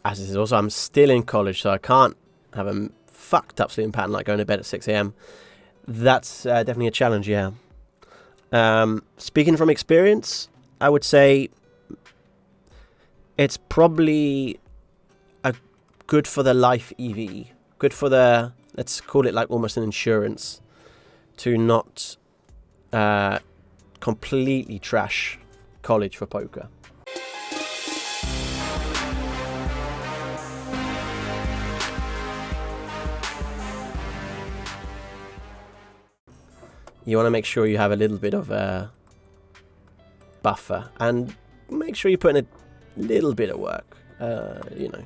as this is also, I'm still in college, so I can't have a fucked up sleeping pattern like going to bed at 6 a.m. That's definitely a challenge, yeah. Speaking from experience, I would say it's probably good for the life EV, good for the, let's call it like almost an insurance, to not completely trash college for poker. You want to make sure you have a little bit of a buffer, and make sure you put in a little bit of work, you know,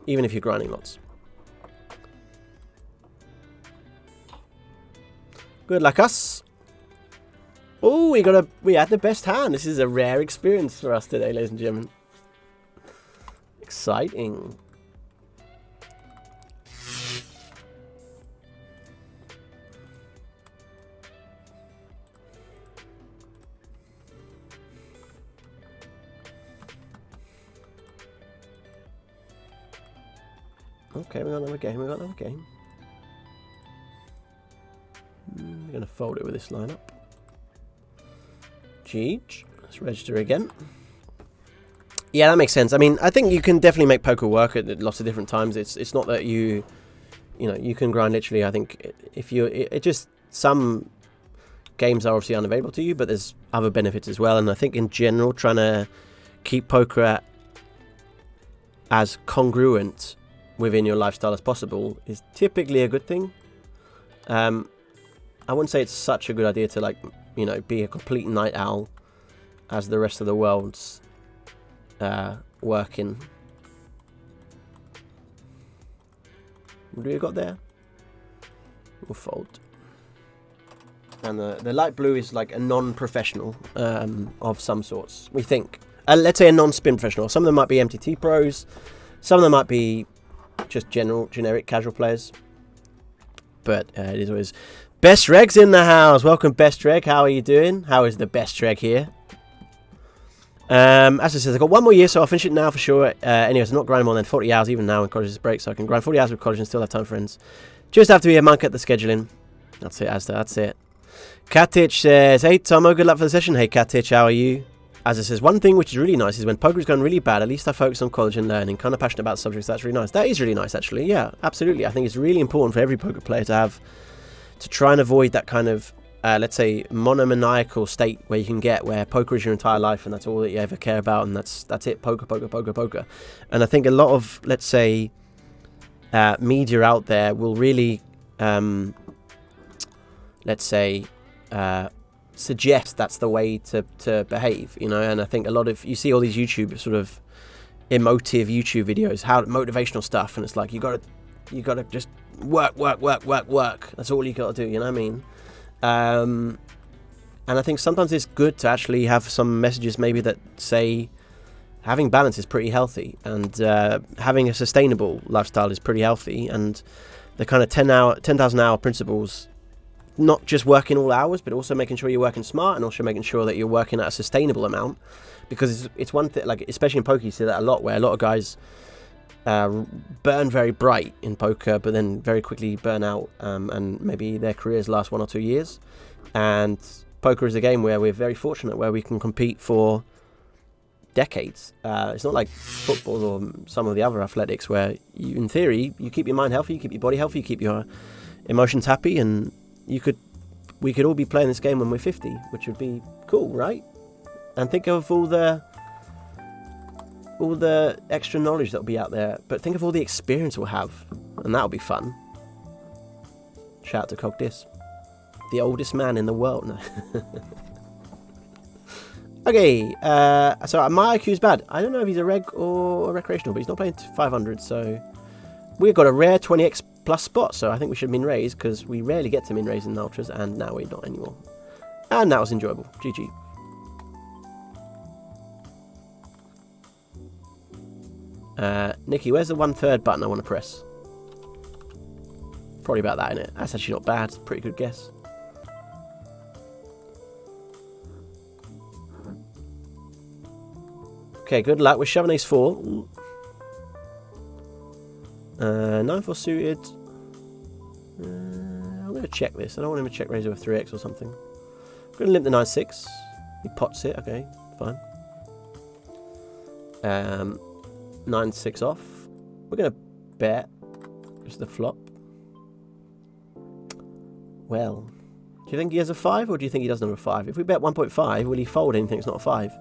even if you're grinding lots. Good luck, us. Oh, we had the best hand. This is a rare experience for us today, ladies and gentlemen. Exciting. Okay, we got another game. We're going to fold it with this lineup. Geej. Let's register again. Yeah, that makes sense. I mean, I think you can definitely make poker work at lots of different times. It's not that you know, you can grind literally. I think if you, it just, some games are obviously unavailable to you, but there's other benefits as well. And I think in general, trying to keep poker as congruent within your lifestyle as possible is typically a good thing. I wouldn't say it's such a good idea to, like, you know, be a complete night owl as the rest of the world's working. What do you got there? We'll fold. And the light blue is like a non-professional of some sorts, we think. Let's say a non-spin professional. Some of them might be MTT pros. Some of them might be just generic casual players. But it is always... Best Reg's in the house. Welcome, Best Reg. How are you doing? How is the Best Reg here? As I said, I've got one more year, so I'll finish it now for sure. Anyways, I'm not grinding more than 40 hours even now when college is break, so I can grind 40 hours with college and still have time for friends. Just have to be a monk at the scheduling. That's it, Asda. That's it. Katic says, hey, Tomo, good luck for the session. Hey, Katic, how are you? As it says, one thing which is really nice is when poker is going really bad, at least I focus on college and learning. Kind of passionate about subjects. That's really nice. That is really nice, actually. Yeah, absolutely. I think it's really important for every poker player to try and avoid that kind of, let's say, monomaniacal state where you can get where poker is your entire life and that's all that you ever care about, and that's it, poker. And I think a lot of, let's say, media out there will really, let's say, suggest that's the way to behave, you know. And I think a lot of, you see all these YouTube sort of emotive YouTube videos, how motivational stuff, and it's like you gotta just work. That's all you gotta do, you know what I mean? And I think sometimes it's good to actually have some messages maybe that say having balance is pretty healthy, and having a sustainable lifestyle is pretty healthy, and the kind of 10,000 hour principles, not just working all hours, but also making sure you're working smart, and also making sure that you're working at a sustainable amount, because it's one thing, like especially in poker you see that a lot, where a lot of guys burn very bright in poker, but then very quickly burn out, and maybe their careers last 1 or 2 years. And poker is a game where we're very fortunate, where we can compete for decades. It's not like football or some of the other athletics, where you, in theory, you keep your mind healthy, you keep your body healthy, you keep your emotions happy, and we could all be playing this game when we're 50, which would be cool, right? And think of all the extra knowledge that'll be out there, but think of all the experience we'll have, and that'll be fun. Shout out to Cogdis, the oldest man in the world. No. Okay, so my IQ's bad. I don't know if he's a reg or a recreational, but he's not playing 500, so we've got a rare 20x plus spot, so I think we should min raise, because we rarely get to min raise in the ultras, and now we're not anymore. And that was enjoyable. GG. Nikki, where's the 1/3 button I want to press? Probably about that, innit? That's actually not bad. Pretty good guess. Okay, good luck. We're shoving ace 4. 9-4 suited. I'm going to check this. I don't want him to check raise over 3x or something. I'm going to limp the 9-6. He pots it. Okay, fine. 9-6 off. We're going to bet. Just the flop. Well, do you think he has a 5 or do you think he doesn't have a 5? If we bet 1.5, will he fold anything that's not a 5?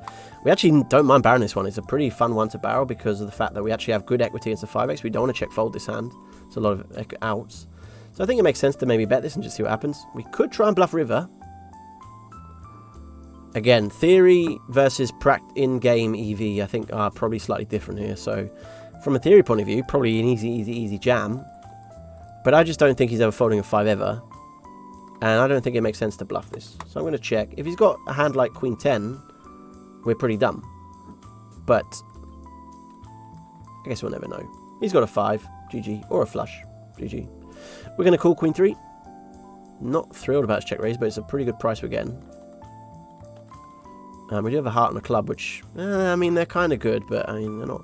We actually don't mind barreling this one. It's a pretty fun one to barrel because of the fact that we actually have good equity against the 5x. We don't want to check fold this hand. It's a lot of outs. So I think it makes sense to maybe bet this and just see what happens. We could try and bluff river. Again, theory versus in-game EV I think are probably slightly different here. So from a theory point of view, probably an easy jam. But I just don't think he's ever folding a 5 ever. And I don't think it makes sense to bluff this. So I'm going to check. If he's got a hand like Queen 10, we're pretty dumb. But I guess we'll never know. He's got a 5, GG, or a flush, GG. We're going to call Queen 3. Not thrilled about his check raise, but it's a pretty good price we're getting. We do have a heart and a club, which, I mean, they're kind of good, but I mean, they're not.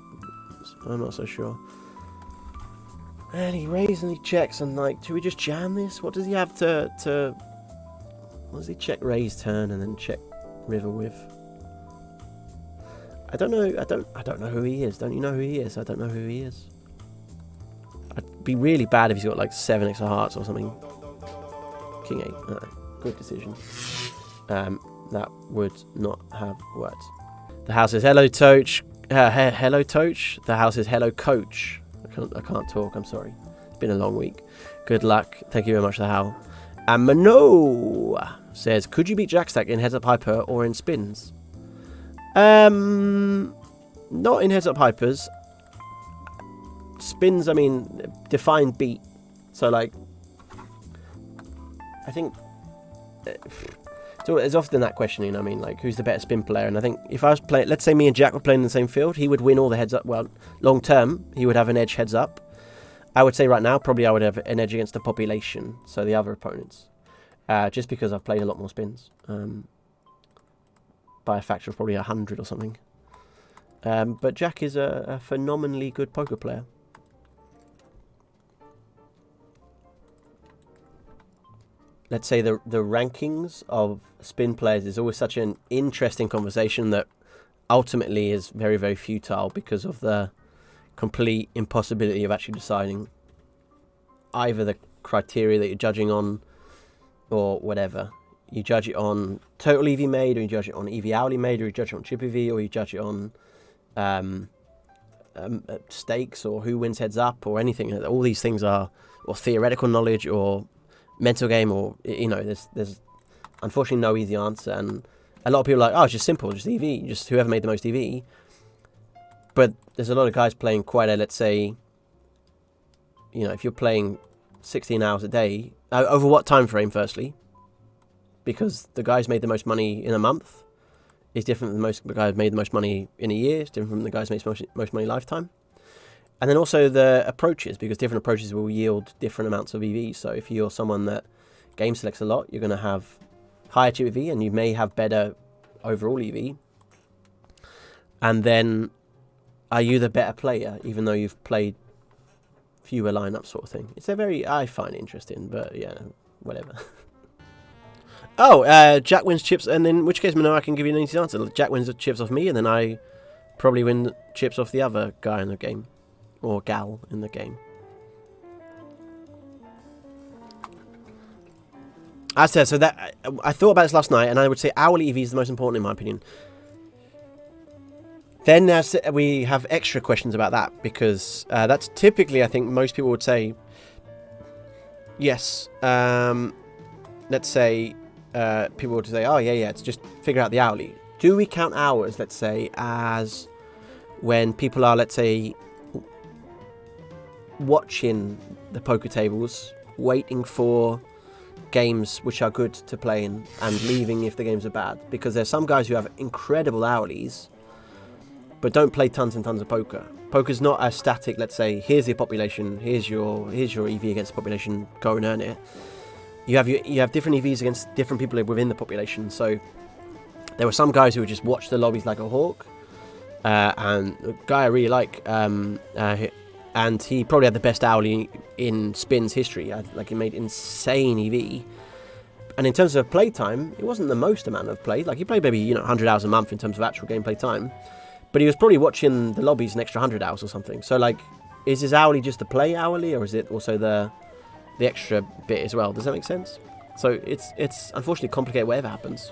I'm not so sure. And he raises and he checks, and like, do we just jam this? What does he have to what does he check raise turn and then check river with? I don't know. I don't know who he is. Don't you know who he is? I don't know who he is. I'd be really bad if he's got like 7x of hearts or something. King 8. Good decision. That would not have worked. The house is hello Toch. Hello Toch. The house is hello coach. I can't talk, I'm sorry. It's been a long week. Good luck. Thank you very much, the Howl. And Mano says, could you beat Jack Stack in heads up hyper or in spins? Not in heads up hypers. Spins, I mean, define beat. So, like, I think so there's often that question, you know, I mean, like, who's the better spin player? And I think if I was playing, let's say me and Jack were playing in the same field, he would win all the heads up. Well, long term, he would have an edge heads up. I would say right now, probably I would have an edge against the population, so the other opponents, just because I've played a lot more spins, by a factor of probably 100 or something. But Jack is a phenomenally good poker player. Let's say the rankings of spin players is always such an interesting conversation that ultimately is very, very futile because of the complete impossibility of actually deciding either the criteria that you're judging on or whatever. You judge it on total EV made, or you judge it on EV hourly made, or you judge it on chip EV, or you judge it on stakes, or who wins heads up, or anything. All these things are, or theoretical knowledge, or mental game, or, you know, there's unfortunately no easy answer. And a lot of people are like, oh, it's just simple, just EV, just whoever made the most EV. But there's a lot of guys playing quite a, let's say, you know, if you're playing 16 hours a day, over what time frame, firstly? Because the guys made the most money in a month is different than the guys made the most money in a year. It's different from the guys made most money lifetime. And then also the approaches, because different approaches will yield different amounts of EV. So if you're someone that game selects a lot, you're going to have higher chip EV, and you may have better overall EV. And then, are you the better player, even though you've played fewer lineups, sort of thing? It's a very, I find it interesting, but yeah, whatever. Oh, Jack wins chips, and in which case, I can give you an easy answer. Jack wins the chips off me, and then I probably win chips off the other guy in the game. Or gal in the game. As I said, so that I thought about this last night, and I would say hourly EV is the most important in my opinion. Then we have extra questions about that, because that's typically, I think, most people would say, yes. Let's say people would say, oh yeah, it's just figure out the hourly. Do we count hours, let's say, as when people are, let's say, watching the poker tables, waiting for games which are good to play in, and leaving if the games are bad? Because there's some guys who have incredible hourlies but don't play tons and tons of poker. Poker's not as static, let's say, here's the population, here's your EV against the population, go and earn it. You have different EVs against different people within the population. So there were some guys who would just watch the lobbies like a hawk, and a guy I really like, and he probably had the best hourly in Spin's history. Like, he made insane EV. And in terms of playtime, it wasn't the most amount of play. Like, he played maybe 100 hours a month in terms of actual gameplay time, but he was probably watching the lobbies an extra 100 hours or something. So, like, is his hourly just the play hourly, or is it also the extra bit as well? Does that make sense? So it's unfortunately complicated whatever happens.